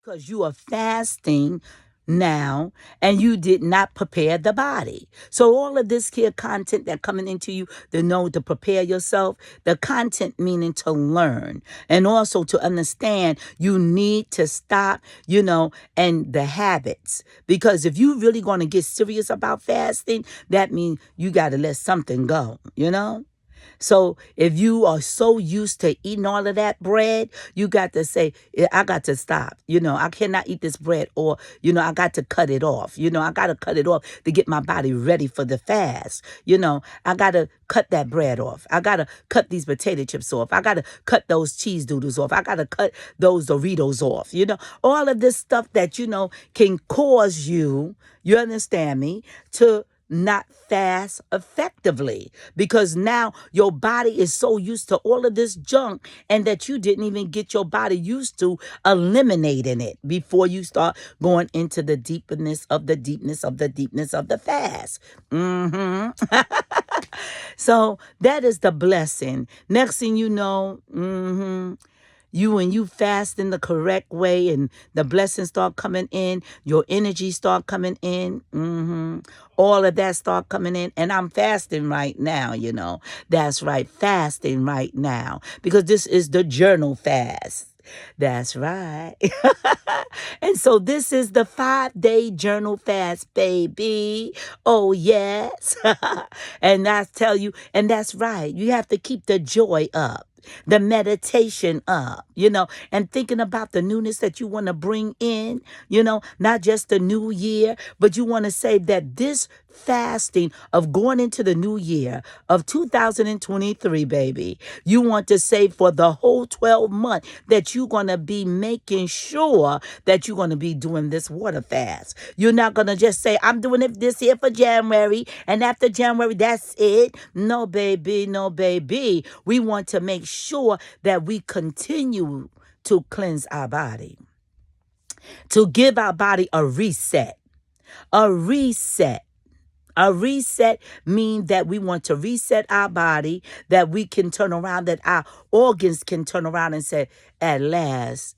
because you are fasting now and you did not prepare the body. So all of this here content that coming into you to know to prepare yourself, the content meaning to learn and also to understand you need to stop, and the habits. Because if you really going to get serious about fasting, that means you got to let something go. So if you are so used to eating all of that bread, you got to say, I got to stop. I cannot eat this bread, or, I got to cut it off. I got to cut it off to get my body ready for the fast. I got to cut that bread off. I got to cut these potato chips off. I got to cut those cheese doodles off. I got to cut those Doritos off. All of this stuff that, can cause you understand me, to not fast effectively, because now your body is so used to all of this junk, and that you didn't even get your body used to eliminating it before you start going into the deepness of the deepness of the deepness of the fast. So that is the blessing. Next thing you know, when you fast in the correct way and the blessings start coming in, your energy start coming in, all of that start coming in. And I'm fasting right now, That's right, fasting right now. Because this is the journal fast. That's right. And so this is the 5-day journal fast, baby. Oh, yes. And I tell you, and that's right. You have to keep the joy up, the meditation up, and thinking about the newness that you want to bring in, not just the new year, but you want to say that this fasting of going into the new year of 2023, baby, you want to say for the whole 12 months that you're going to be making sure that you're going to be doing this water fast. You're not going to just say, I'm doing it this year for January, and after January, that's it. No, baby, no, baby. We want to make sure that we continue to cleanse our body, to give our body a reset. A reset. A reset means that we want to reset our body, that we can turn around, that our organs can turn around and say, at last,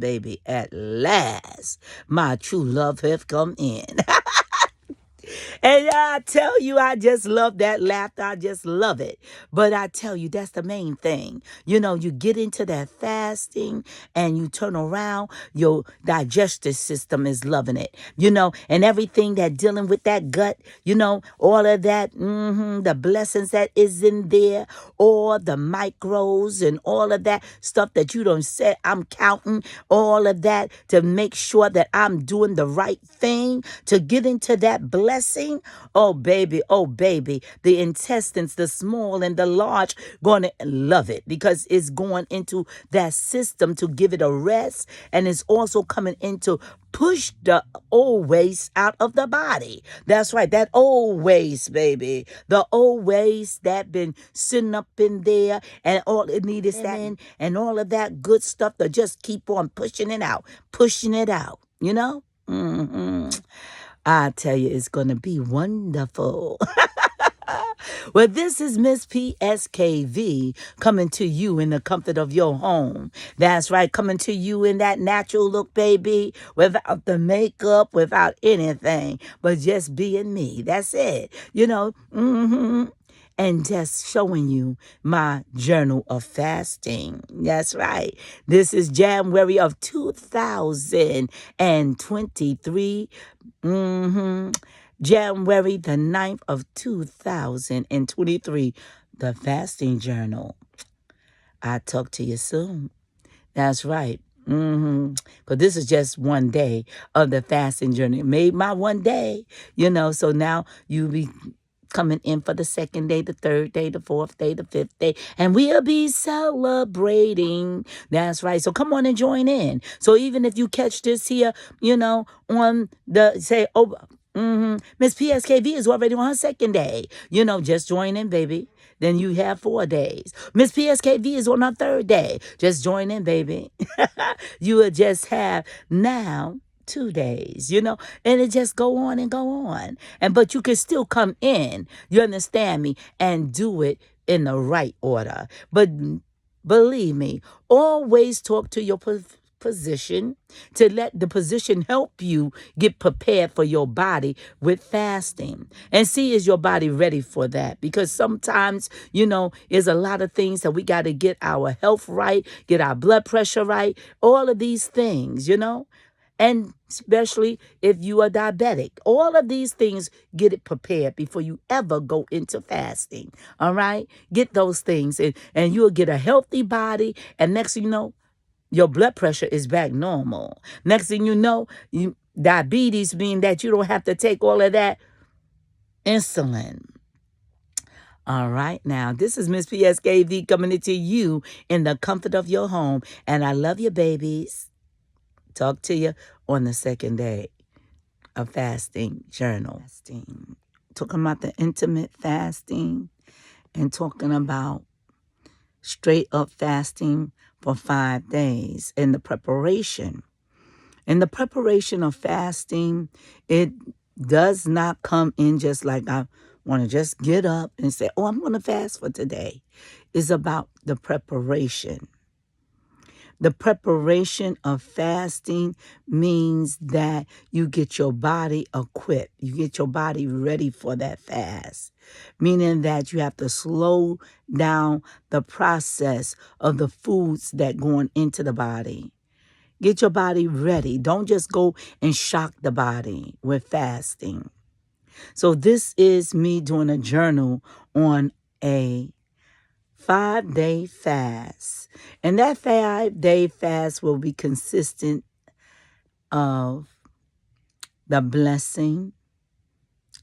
baby, at last, my true love have come in. And I tell you, I just love that laughter. I just love it. But I tell you, that's the main thing. You get into that fasting and you turn around, your digestive system is loving it, and everything that dealing with that gut, all of that, the blessings that is in there, all the micros and all of that stuff that you don't say, I'm counting all of that to make sure that I'm doing the right thing to get into that blessing. Oh, baby, the intestines, the small and the large, going to love it, because it's going into that system to give it a rest, and it's also coming into push the old waste out of the body. That's right, that old waste, baby. The old waste that been sitting up in there, and all it needs is that, and all of that good stuff to just keep on pushing it out, I tell you, it's going to be wonderful. Well, this is Miss PSKV coming to you in the comfort of your home. That's right, coming to you in that natural look, baby, without the makeup, without anything, but just being me. That's it. And just showing you my journal of fasting. That's right. This is January of 2023. January the 9th of 2023, the fasting journal. I'll talk to you soon. That's right. Because this is just one day of the fasting journey. Made my one day, so now you be coming in for the second day, the third day, the fourth day, the fifth day, and we'll be celebrating. That's right. So come on and join in. So even if you catch this here, on the, say, Miss PSKV is already on her second day. Just join in, baby. Then you have 4 days. Miss PSKV is on her third day. Just join in, baby. You will just have now 2 days, and it just go on and go on. But you can still come in, you understand me, and do it in the right order. But believe me, always talk to your position, to let the position help you get prepared for your body with fasting. And see, is your body ready for that? Because sometimes, there's a lot of things that we got to get our health right, get our blood pressure right, all of these things. And especially if you are diabetic, all of these things, get it prepared before you ever go into fasting. All right? Get those things and you'll get a healthy body. And next thing you know, your blood pressure is back normal. Next thing you know, diabetes means that you don't have to take all of that insulin. All right, now, this is Miss PSKV coming into you in the comfort of your home. And I love you, babies. Talk to you on the second day of fasting journal. Talking about the intermittent fasting and talking about straight up fasting for 5 days and the preparation. And the preparation of fasting, it does not come in just like I want to just get up and say, I'm going to fast for today. It's about the preparation. The preparation of fasting means that you get your body equipped. You get your body ready for that fast, meaning that you have to slow down the process of the foods that going into the body. Get your body ready. Don't just go and shock the body with fasting. So this is me doing a journal on a 5-day fast. And that 5-day fast will be consistent of the blessing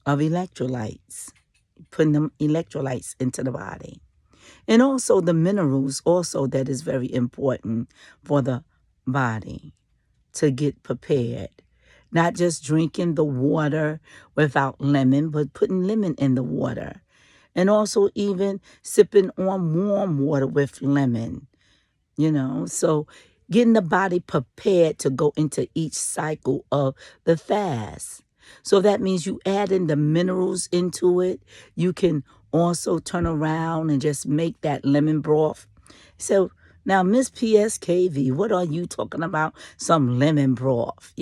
of electrolytes, putting them electrolytes into the body. And also the minerals also that is very important for the body to get prepared. Not just drinking the water without lemon, but putting lemon in the water. And also even sipping on warm water with lemon, So getting the body prepared to go into each cycle of the fast. So that means you add in the minerals into it. You can also turn around and just make that lemon broth. So now, Miss PSKV, what are you talking about? Some lemon broth,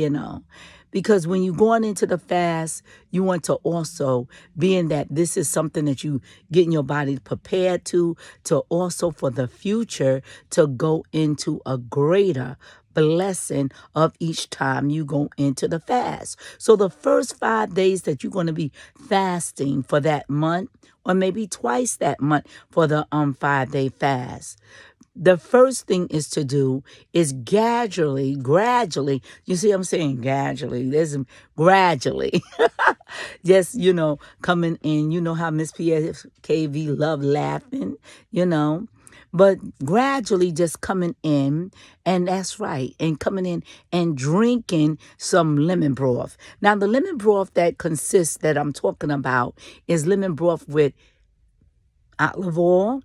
Because when you're going into the fast, you want to also, being that this is something that you getting your body prepared to also for the future to go into a greater blessing of each time you go into the fast. So the first 5 days that you're going to be fasting for that month, or maybe twice that month for the 5-day fast. The first thing is to do is gradually, you see what I'm saying? Gradually, just, coming in. You know how Miss PSKV love laughing, but gradually just coming in, and that's right, and coming in and drinking some lemon broth. Now, the lemon broth that I'm talking about is lemon broth with olive oil.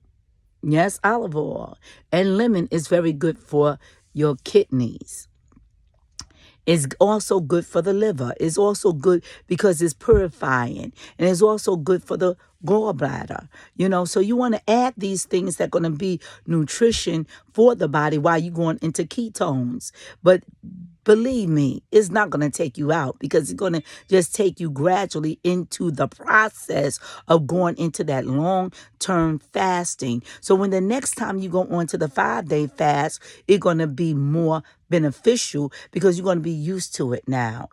Yes, olive oil. And lemon is very good for your kidneys. It's also good for the liver. It's also good because it's purifying. And it's also good for the gallbladder. So you want to add these things that are going to be nutrition for the body while you're going into ketones. But believe me, it's not going to take you out, because it's going to just take you gradually into the process of going into that long-term fasting. So when the next time you go on to the 5-day fast, it's going to be more beneficial because you're going to be used to it now,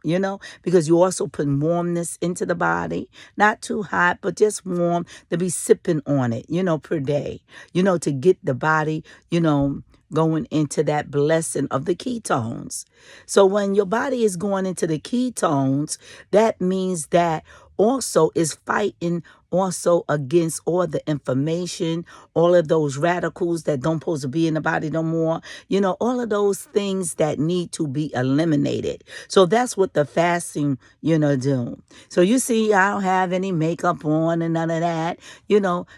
because you also put warmness into the body, not too hot, but just warm, to be sipping on it, per day, to get the body, going into that blessing of the ketones. So when your body is going into the ketones, that means that also is fighting also against all the inflammation, all of those radicals that don't supposed to be in the body no more, all of those things that need to be eliminated. So that's what the fasting, do. So you see, I don't have any makeup on and none of that,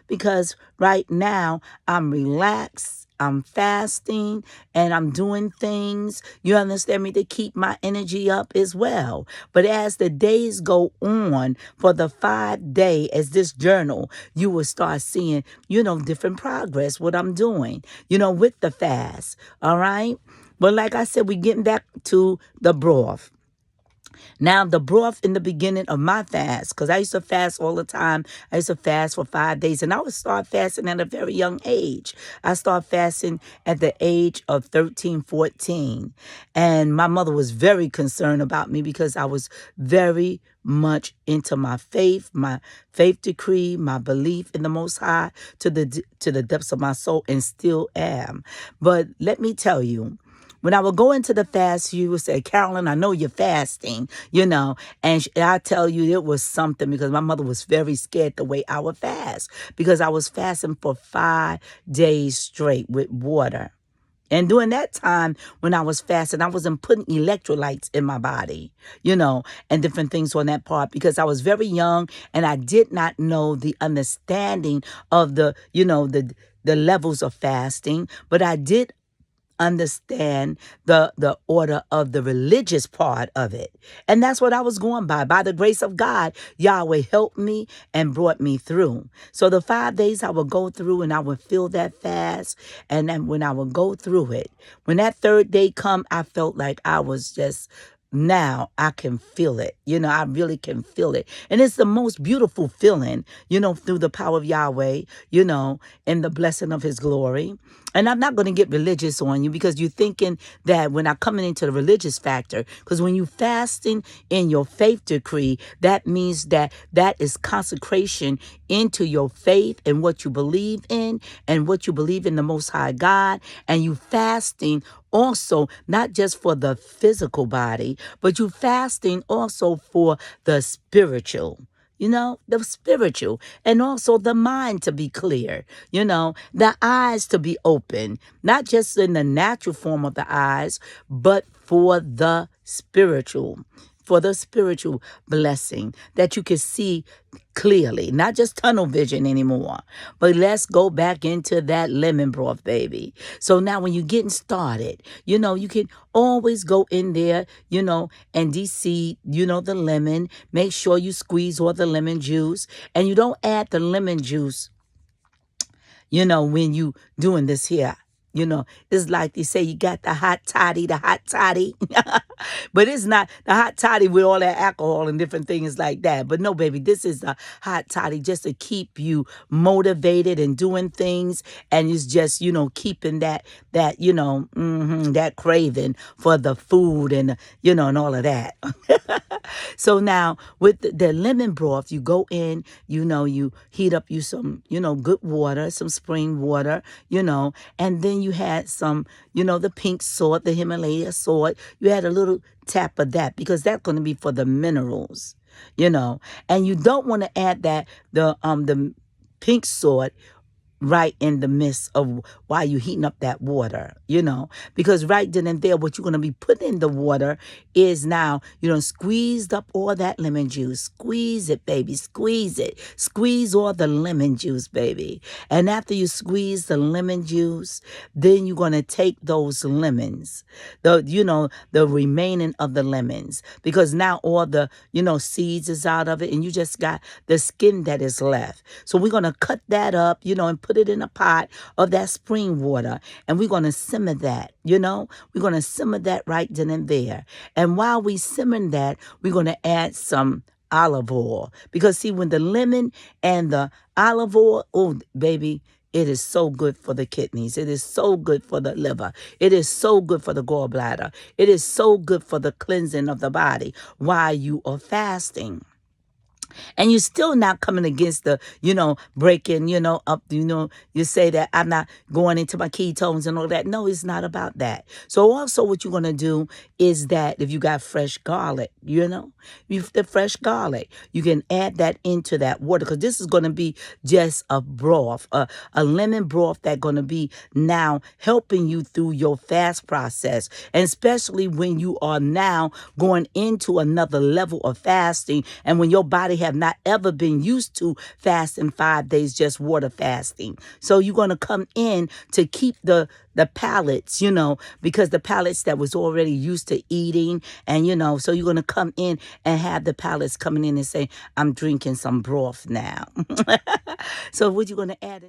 because right now I'm relaxed. I'm fasting and I'm doing things, you understand me, to keep my energy up as well. But as the days go on for the 5-day, as this journal, you will start seeing, different progress, what I'm doing, with the fast. All right. But like I said, we're getting back to the broth. Now, the broth in the beginning of my fast, because I used to fast all the time. I used to fast for 5 days, and I would start fasting at a very young age. I started fasting at the age of 13, 14. And my mother was very concerned about me because I was very much into my faith decree, my belief in the Most High to the depths of my soul, and still am. But let me tell you, when I would go into the fast, you would say, Carolyn, I know you're fasting, and I tell you, it was something because my mother was very scared the way I would fast because I was fasting for 5 days straight with water. And during that time when I was fasting, I wasn't putting electrolytes in my body, and different things on that part because I was very young and I did not know the understanding of the levels of fasting, but I did understand the order of the religious part of it. And that's what I was going by. By the grace of God, Yahweh helped me and brought me through. So the 5 days I would go through and I would feel that fast. And then when I would go through it, when that third day come, I felt like I was just, now I can feel it. I really can feel it. And it's the most beautiful feeling, through the power of Yahweh, and the blessing of his glory. And I'm not going to get religious on you because you're thinking that when I'm coming into the religious factor, because when you fasting in your faith decree, that means that is consecration into your faith and what you believe in and what you believe in the Most High God. And you fasting also not just for the physical body, but you fasting also for the spiritual. The spiritual, and also the mind to be clear, the eyes to be open, not just in the natural form of the eyes, but for the spiritual blessing that you can see clearly, not just tunnel vision anymore. But let's go back into that lemon broth, baby. So now when you're getting started, you can always go in there, and de-seed, the lemon. Make sure you squeeze all the lemon juice, and you don't add the lemon juice, when you doing this here. It's like they say you got the hot toddy. But it's not the hot toddy with all that alcohol and different things like that. But no, baby, this is the hot toddy just to keep you motivated and doing things. And it's just, keeping that that craving for the food and, and all of that. So now with the lemon broth, you go in, you heat up you some, good water, some spring water, and then you had some, the pink salt, the Himalaya salt. You had a little tap of that because that's going to be for the minerals, and you don't want to add the pink salt right in the midst of while you're heating up that water, because right then and there, what you're going to be putting in the water is now, squeezed up all that lemon juice. Squeeze it, baby. Squeeze it. Squeeze all the lemon juice, baby. And after you squeeze the lemon juice, then you're going to take those lemons, the remaining of the lemons, because now all the, seeds is out of it and you just got the skin that is left. So we're going to cut that up, and put it in a pot of that spring water, and we're going to simmer that, we're going to simmer that right then and there. And while we simmering that, we're going to add some olive oil, because see, when the lemon and the olive oil, oh baby, it is so good for the kidneys. It is so good for the liver. It is so good for the gallbladder. It is so good for the cleansing of the body while you are fasting. And you're still not coming against the, breaking, up, you say that I'm not going into my ketones and all that. No, it's not about that. So also what you're going to do is that if you got fresh garlic, the fresh garlic, you can add that into that water, because this is going to be just a broth, a lemon broth that's going to be now helping you through your fast process. And especially when you are now going into another level of fasting, and when your body have not ever been used to fasting 5 days, just water fasting. So you're going to come in to keep the palates, because the palates that was already used to eating, and, so you're going to come in and have the palates coming in and say, I'm drinking some broth now. So what you going to add?